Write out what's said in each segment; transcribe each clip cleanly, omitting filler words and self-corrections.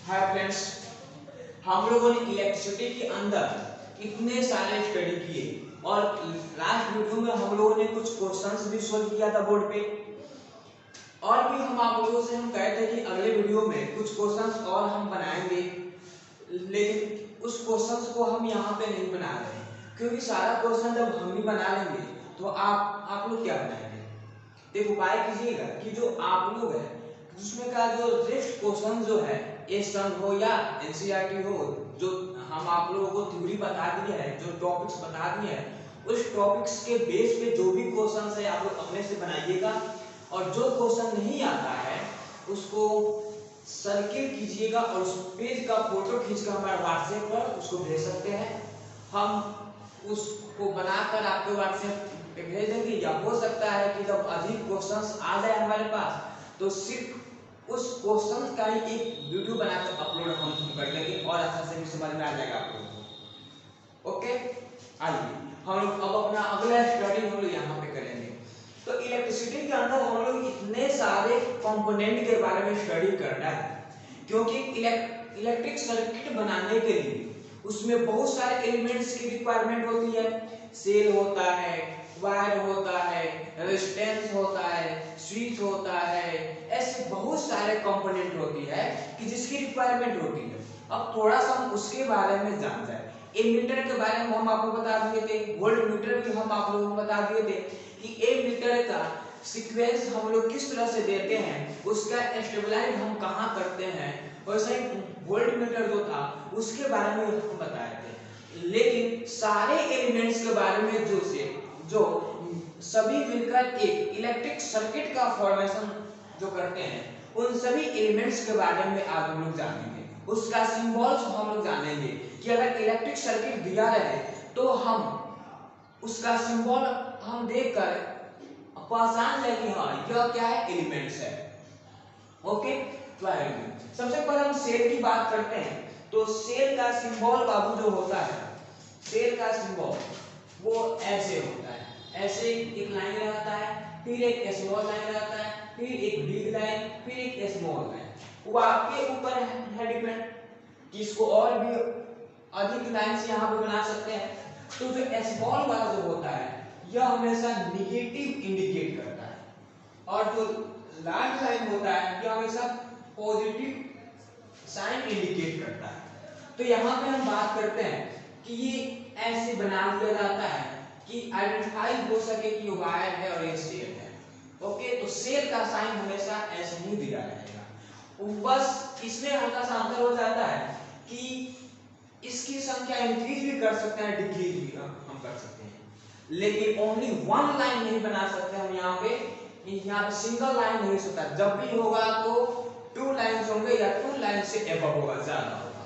Hi friends, हम लोगों ने इलेक्ट्रिसिटी के अंदर इतने सारे स्टडी किए और लास्ट वीडियो में हम लोगों ने कुछ क्वेश्चंस भी सोल्व किया था बोर्ड पे। और भी हम आप लोगों से हम कहे थे कि अगले वीडियो में कुछ क्वेश्चंस और हम बनाएंगे, लेकिन उस क्वेश्चंस को हम यहाँ पे नहीं बना रहे हैं क्योंकि सारा क्वेश्चन जब हम ही बना लेंगे तो आप लोग क्या बनाएंगे। एक उपाय कीजिएगा कि जो आप लोग है उसमें का जो नेक्स्ट क्वेश्चन जो है ये सम हो या एनसीईआरटी हो, जो हम आप लोगों को थ्योरी बता दिए है, जो टॉपिक्स बता दिए हैं, उस टॉपिक्स के बेस पे जो भी क्वेश्चन है आप लोग अपने से बनाइएगा। और जो क्वेश्चन नहीं आता है उसको सर्किल कीजिएगा और उस पेज का फोटो खींचकर हमारे व्हाट्सएप पर उसको भेज सकते हैं। हम उसको बनाकर आपके व्हाट्सएप पे भेज देंगे, या हो सकता है कि जब अधिक क्वेश्चंस आ जाए हमारे पास तो सिर्फ उस क्वेश्चन का ही एक वीडियो बनाकर अपलोड हम कर देंगे और अच्छा से भी समझ में आ जाएगा आप लोगों को। ओके, आइए हम लोग अब अपना अगला स्टडी हम लोग यहाँ पे करेंगे। तो इलेक्ट्रिसिटी के अंदर हम लोग इतने सारे कंपोनेंट के बारे में स्टडी करना है क्योंकि इलेक्ट्रिक सर्किट बनाने के लिए उसमें बहुत सारे एलिमेंट्स की रिक्वायरमेंट होती है। सेल होता है, वायर होता है, रेजिस्टेंस होता है, स्विच होता है, ऐसे बहुत सारे कंपोनेंट होती है कि जिसकी रिक्वायरमेंट होती है। अब थोड़ा सा हम उसके बारे में जान जाए। एमीटर के बारे में हम आपको बता दिए थे, वोल्ट मीटर भी हम आप लोगों को बता दिए थे कि एमीटर का सीक्वेंस हम लोग किस तरह से देते हैं, उसका स्टेबलाइज हम कहाँ करते हैं। वैसे ही वोल्ट मीटर जो था उसके बारे में हम बताए थे। लेकिन सारे एलिमेंट्स के बारे में जो सभी मिलकर एक इलेक्ट्रिक सर्किट का फॉर्मेशन जो करते हैं, उन सभी एलिमेंट्स के बारे में आज हम लोग जानेंगे। उसका सिंबल्स हम लोग जानेंगे कि अगर इलेक्ट्रिक सर्किट दिया रहे तो हम उसका सिंबल हम देखकर पहचान लें कि हाँ यह क्या है, एलिमेंट्स है। ओके, सबसे पहले हम सेल की बात करते हैं। तो सेल का सिंबल बाबू जो होता है, सेल का सिंबल वो ऐसे होता है, ऐसे एक लाइन रहता है, फिर एक स्मॉल लाइन रहता है, फिर एक बिग लाइन, फिर एक स्मॉल लाइन। वो आपके ऊपर है डिपेंड कि इसको और भी अधिक लाइन से यहाँ पे बना सकते हैं। तो जो स्मॉल वाला जो होता है यह हमेशा निगेटिव इंडिकेट करता है, और जो लार्ज लाइन होता है यह हमेशा पॉजिटिव साइन इंडिकेट करता है। तो यहाँ पे हम बात करते हैं कि ये ऐसे बना दिया जाता है कि आइडेंटिफाई हो सके कि ये वायर है और ये सेल है। ओके, तो सेल का साइन हमेशा ऐसे ही दिया रहेगा। बस इसमें हल्का सा अंतर हो जाता है कि इसकी संख्या इंक्रीज भी कर सकते हैं, डिक्रीज भी हम कर सकते हैं, लेकिन ओनली वन लाइन नहीं बना सकते हम यहाँ पे सिंगल लाइन नहीं हो सकता। जब भी होगा तो टू लाइन्स होंगे या टू लाइन से एबव होगा, ज्यादा होगा,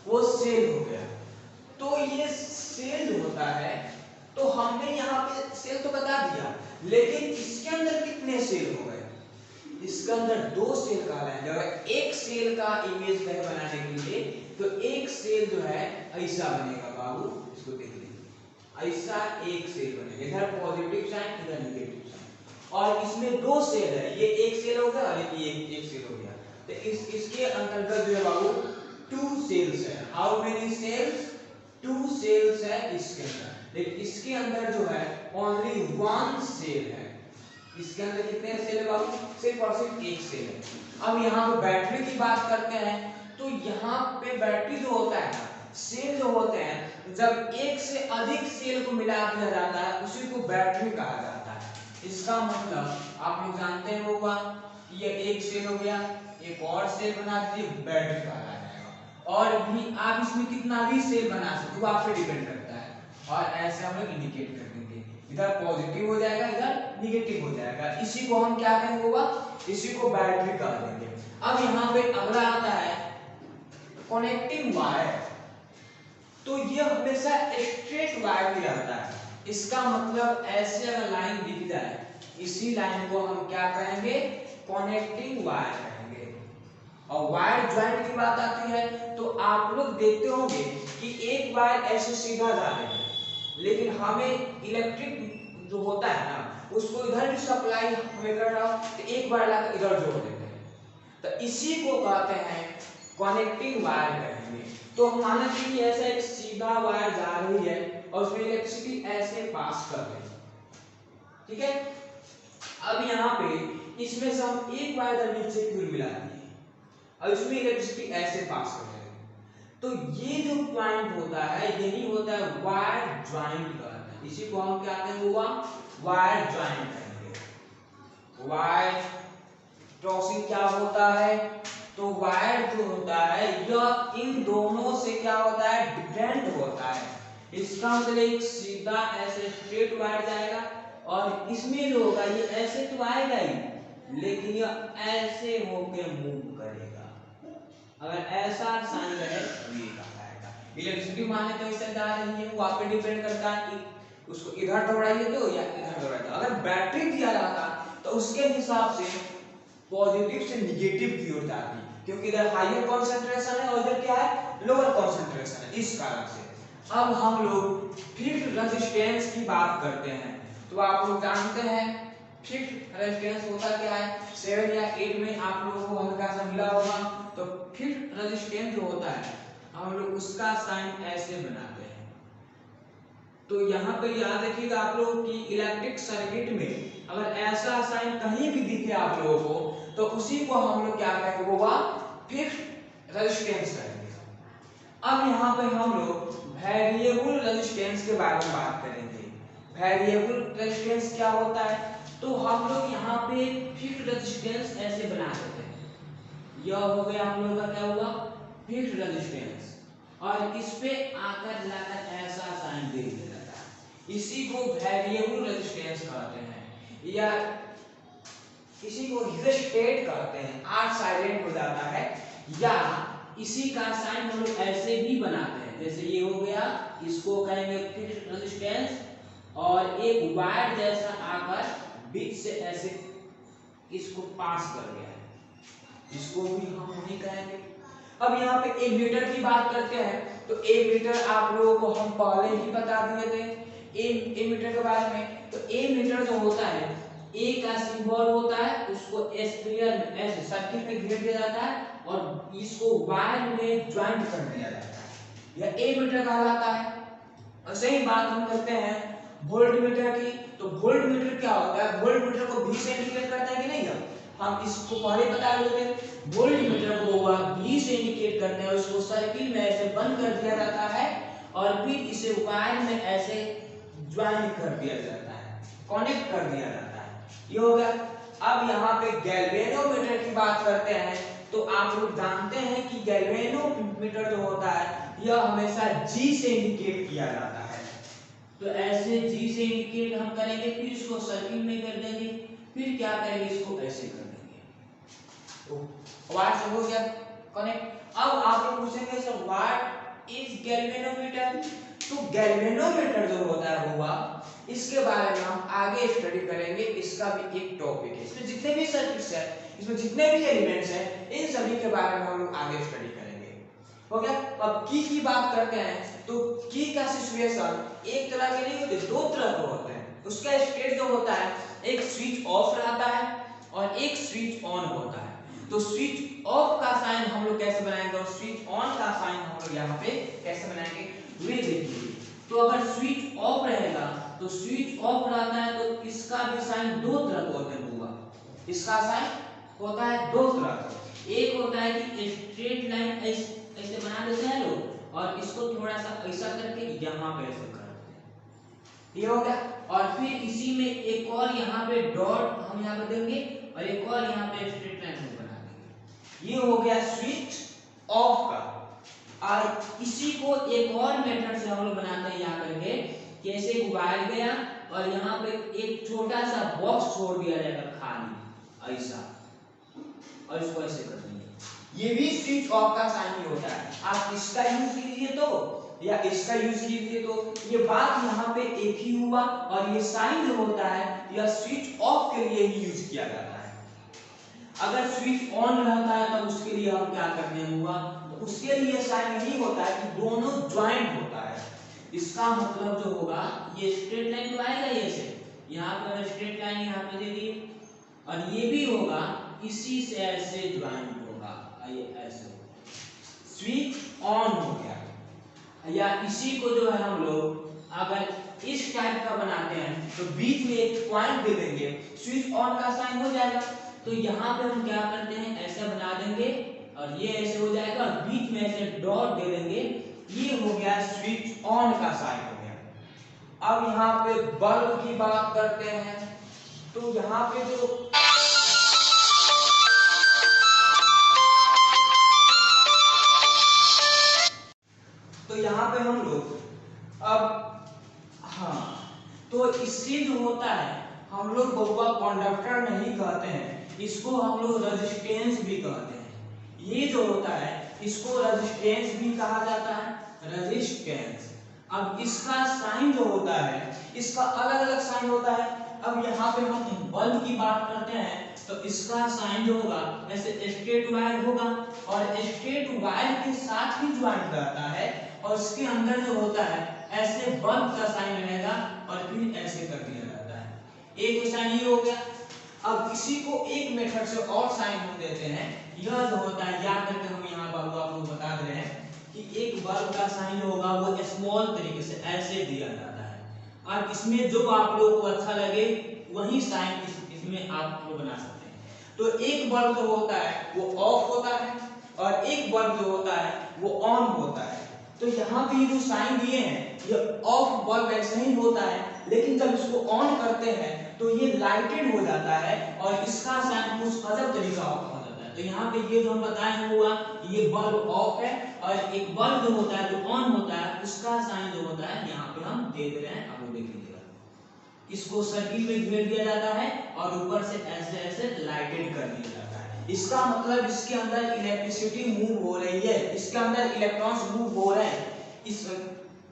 वो सेल हो गया। तो ये सेल होता है, तो हमने यहाँ पे सेल तो बता दिया, लेकिन इसके अंदर कितने सेल हो गए। इसके अंदर दो सेल कहा है। जब एक सेल का इमेज है बनाने के लिए तो एक सेल जो है ऐसा बनेगा बाबू, इसको देख लीजिए, ऐसा एक सेल बनेगा, इधर पॉजिटिव साइन इधर नेगेटिव साइन, और इसमें दो सेल है, ये एक सेल हो गया और ये एक सेल हो गया। तो इसके अंतर्गत जो है बाबू टू सेल्स है। How many cells? Two cells है इसके अंदर, लेकिन इसके अंदर जो है ओनली वन सेल है। इसके अंदर कितने सेल है बाबू? सिर्फ और सिर्फ एक सेल है। अब यहाँ पे बैटरी की बात करते हैं, तो यहाँ पे बैटरी जो होता है ना, सेल जो होते हैं, जब एक से अधिक सेल को मिला दिया जाता है उसी को बैटरी कहा जाता है। इसका मतलब आप लोग जानते होगा, ये एक सेल हो गया, एक और सेल बना दीजिए, बैटरी कहा जाएगा। और भी आप इसमें कितना भी सेल बना सकते हो, आप पे डिपेंड करता है। और ऐसे हम लोग इंडिकेट कर देंगे, इधर पॉजिटिव हो जाएगा, इधर निगेटिव हो जाएगा। इसी को हम क्या कहेंगे होगा, इसी को बैटरी कह देंगे। अब यहाँ पे अगला आता है कनेक्टिंग वायर। तो ये हमेशा स्ट्रेट वायर ही रहता है। इसका मतलब ऐसे अगर लाइन दिख जाए, इसी लाइन को हम क्या कहेंगे, कनेक्टिंग वायर कहेंगे। और वायर ज्वाइंट की बात आती है तो आप लोग देखते होंगे कि एक वायर ऐसे सीधा जा रही है, लेकिन हमें इलेक्ट्रिक जो होता है ना, उसको इधर भी सप्लाई हमें करना हो तो एक वायर लाकर इधर जोड़ देते हैं। तो इसी को कहते हैं कनेक्टिंग वायर कहेंगे। तो मान लीजिए कि ऐसा एक सीधा वायर जा रही है और उसमें इलेक्ट्रिसिटी ऐसे पास कर रही है, ठीक है। अब यहाँ पे इसमें से हम एक वायर नीचे की ओर मिला दिए और इसमें इलेक्ट्रिसिटी ऐसे पास कर रही है। तो ये जो पॉइंट होता है यही होता है वायर ज्वाइंट कहते हैं। इसी को हम क्या कहते हैं, वायर ज्वाइंट कहेंगे। वायर क्रॉसिंग क्या होता है, तो वायर जो होता है यह इन दोनों से क्या होता है, डिफरेंट होता है। इसका मतलब एक सीधा ऐसे स्ट्रेट वायर जाएगा और इसमें जो होगा ये ऐसे तो आएगा ही, लेकिन यह ऐसे होके मूव करेगा। अगर ऐसा साइन रहे तो ये कहलाएगा इलेक्ट्रिसिटी। माने तो इससे जा रही है, वो आप पे डिपेंड करता है कि उसको इधर दौड़ाइए तो या इधर दौड़ाइए। अगर बैटरी दिया जाता तो उसके हिसाब से पॉजिटिव से निगेटिव की ओर जाती, क्योंकि इधर हायर कॉन्सेंट्रेशन है और इधर क्या है, लोअर कॉन्सेंट्रेशन है, इस कारण से। अब हम लोग फिक्स्ड रेजिस्टेंस की बात करते हैं। तो आप लोग जानते हैं फिक्स्ड रेजिस्टेंस होता क्या है, 7 या 8 में आप लोगों को हल्का सा मिला होगा। तो फिक्स्ड रेजिस्टेंस जो होता है हम लोग उसका साइन ऐसे बनाते हैं। तो यहाँ पे याद रखिएगा आप लोग कि इलेक्ट्रिक सर्किट में अगर ऐसा साइन कहीं भी दिखे आप लोगों को तो उसी को हम लोग क्या कहेंगे, वो फिक्स्ड रेजिस्टेंस कहेंगे। अब यहाँ पे हम लोग वेरिएबल रेजिस्टेंस के बारे में बात करेंगे। वेरिएबल रेजिस्टेंस क्या होता है, तो हम लोग यहाँ पे फिक्स्ड रेजिस्टेंस ऐसे बना देते हैं। यह हो गया हम लोग का क्या हुआ, फिक्स्ड रेजिस्टेंस, और इस पे आकर लाकर ऐसा साइन दे दिया जाता है। इसी को वेरिएबल रेजिस्टेंस कहते हैं या इसी को रिस्टेट कहते हैं। आर साइलेंट हो जाता है, या इसी का साइन हम लोग ऐसे भी बनाते हैं। जैसे ये हो गया, इसको कहेंगे फिक्स्ड रेजिस्टेंस और एक वायर जैसा आकर बीच से ऐसे इसको पास कर गया है, इसको भी हम नहीं कहेंगे। अब यहाँ पे एक मीटर की बात करते हैं। तो एक मीटर आप लोगों को हम पहले ही बता दिए थे ए मीटर के बारे में। तो ए मीटर जो होता है, ए का सिंबल होता है, उसको स्फीयर में ऐसे सर्किल में घेर दिया जाता है और इसको वायर में ज्वाइंट कर दिया जाता है, यह ए मीटर कहलाता है। और सही बात हम करते हैं वोल्ट मीटर की। तो वोल्ट मीटर क्या होता है, वोल्ट मीटर को V से इंडिकेट करता है कि नहीं, हम इसको पहले बता रहे थे। वोल्ट मीटर को V से इंडिकेट करते हैं और इसको सर्किल में ऐसे बंद कर दिया जाता है और फिर इसे वायर में ऐसे ज्वाइंट कर दिया जाता है, कनेक्ट कर दिया जाता है। ये हो गया। अब यहाँ पे गैल्वेनोमीटर की बात करते हैं। तो आप लोग जानते हैं कि गैल्वेनोमीटर जो होता है यह हमेशा G से इंडिकेट किया जाता है। तो ऐसे G से इंडिकेट हम करेंगे, फिर इसको सर्किल में कर देंगे, फिर क्या करेंगे, इसको ऐसे कर देंगे। तो वाट से हो गया कनेक्ट। अब आप लोग पूछेंगे सर व्हाट इज गैल्वेनोमीटर। तो गैल्वेनोमीटर जो होता है हुआ, इसके बारे में हम आगे स्टडी करेंगे। इसका भी एक टॉपिक है, इसमें जितने भी सर्किट्स है, इसमें जितने भी एलिमेंट्स हैं, इन सभी के बारे में हम लोग आगे स्टडी करेंगे। हो गया। अब की बात करते हैं। तो की का सिचुएशन एक तरह के नहीं होते, दो तरह के होते हैं। उसका स्टेट जो होता है, एक स्विच ऑफ रहता है और एक स्विच ऑन होता है। तो स्विच ऑफ का साइन हम लोग कैसे बनाएंगे और स्विच ऑन का साइन हम लोग यहाँ पे कैसे बनाएंगे, वे देखिए। तो अगर स्विच ऑफ रहेगा, तो स्विच ऑफ रहता है तो इसका भी साइन दो तरह का होता है। इसका साइन होता है दो तरह का। एक होता है कि स्ट्रेट लाइन ऐसे बना देते हैं लोग और इसको थोड़ा सा ऐसा करके यहाँ पे ऐसे कर देते हैं, ये हो गया। और फिर इसी में एक और यहाँ पे डॉट हम यहाँ पे देंगे और एक और यहाँ पे स्ट्रेट लाइन बना देंगे। ये हो गया स्विच ऑफ का। और इसी को एक और मेथड से हम लोग बनाते हैं यहाँ करके, कैसे वायर गया और यहाँ पे एक छोटा सा बॉक्स छोड़ दिया जाएगा खाली ऐसा, और इसको ऐसे कर देंगे। ये भी स्विच ऑफ का साइन ही होता है। आप इसका यूज कीजिए तो या इसका यूज कीजिए तो ये बात यहाँ पे एक ही हुआ, और ये साइन जो होता है यह स्विच ऑफ के लिए ही यूज किया जाता है। अगर स्विच ऑन रहता है तो उसके लिए हम क्या करते हैं हुआ, तो उसके लिए साइन यही होता है कि दोनों ज्वाइंट होता है। इसका मतलब जो होगा, ये स्ट्रेट लाइन तो आएगा, ये से यहाँ पे स्ट्रेट लाइन यहाँ पे दे दी, और ये भी होगा इसी से ऐसे ज्वाइंट होगा, ये ऐसे स्विच ऑन हो गया। या इसी को जो है हम लोग अगर इस टाइप का बनाते हैं तो बीच में एक पॉइंट दे देंगे, स्विच ऑन का साइन हो जाएगा। तो यहाँ पे हम क्या करते हैं, ऐसा बना देंगे और ये ऐसे हो जाएगा और बीच में ऐसे डॉट दे देंगे, ये हो गया स्विच ऑन का साइन हो गया। अब यहाँ पे बल्ब की बात करते हैं तो यहाँ पे यहाँ पे हम लोग अब तो इससे जो होता है हम लोग बबुआ कंडक्टर नहीं कहते हैं, इसको हम लोग रेजिस्टेंस भी कहते हैं। ये जो होता है इसको रेजिस्टेंस भी कहा जाता है, रेजिस्टेंस। अब इसका साइन जो होता है इसका अलग अलग साइन होता है। अब यहाँ पे हम बल्ब की बात करते हैं तो इसका साइन जो होगा ऐसे स्ट्रेट वायर होगा और स्ट्रेट वायर के साथ ही ज्वाइंट रहता है और इसके अंदर जो होता है ऐसे बल्ब का साइन रहेगा और फिर ऐसे कर दिया जाता है। एक साइन ये हो गया। अब इसी को एक मेथड से और साइन हम देते हैं। यह जो होता है याद करके हम यहाँ बाबू आपको बता दे रहे हैं कि एक बल्ब का साइन जो होगा वो स्मॉल तरीके से ऐसे दिया जाता है और इसमें जो आप लोगों को अच्छा लगे वही साइन इसमें आप लोग बना सकते हैं। तो एक बल्ब जो होता है वो ऑफ होता है और एक बल्ब जो होता है वो ऑन होता है। तो यहाँ पे ये जो साइन दिए हैं ये ऑफ बल्ब ऐसे ही होता है, लेकिन जब इसको ऑन करते हैं तो ये लाइटेड हो जाता है और इसका साइन कुछ अजब तरीका हो जाता है। तो यहाँ पे ये जो हम बताए हुआ ये बल्ब ऑफ है और एक बल्ब जो होता है जो ऑन होता है उसका साइन जो होता है यहाँ पे हम दे दे रहे हैं। आप लोग देख लीजिएगा, इसको सर्किल में घेर दिया जाता है और ऊपर से ऐसे ऐसे लाइटेड कर दिया जाता है। इसका मतलब इसके अंदर इलेक्ट्रिसिटी मूव हो रही है, इसके अंदर इलेक्ट्रॉन्स मूव हो रहे हैं। इस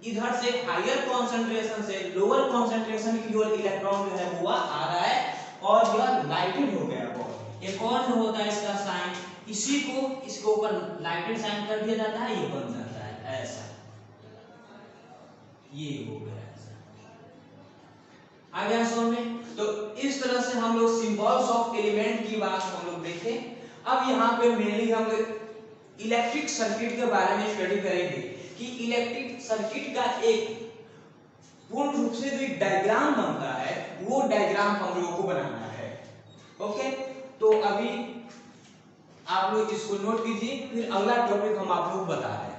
इधर से हायर कंसंट्रेशन से लोअर कंसंट्रेशन की ओर इलेक्ट्रॉन जो है वो आ रहा है और यह लाइटेड हो गया। एक और जो होता है इसका साइन, इसी को इसके ऊपर लाइटेड साइन कर दिया जाता है, ये बन जाता है ऐसा, ये हो गया ऐसा। आ गया समझ में? तो इस तरह से हम लोग सिंबल्स ऑफ एलिमेंट की बात हम लोग देखें। अब यहाँ पे मेनली हम इलेक्ट्रिक सर्किट के बारे में स्टडी करेंगे कि इलेक्ट्रिक सर्किट का एक पूर्ण रूप से जो डायग्राम बनता है वो डायग्राम हम लोगों को बनाना है। ओके, तो अभी आप लोग इसको नोट कीजिए, फिर अगला टॉपिक हम आप लोग बता रहे हैं।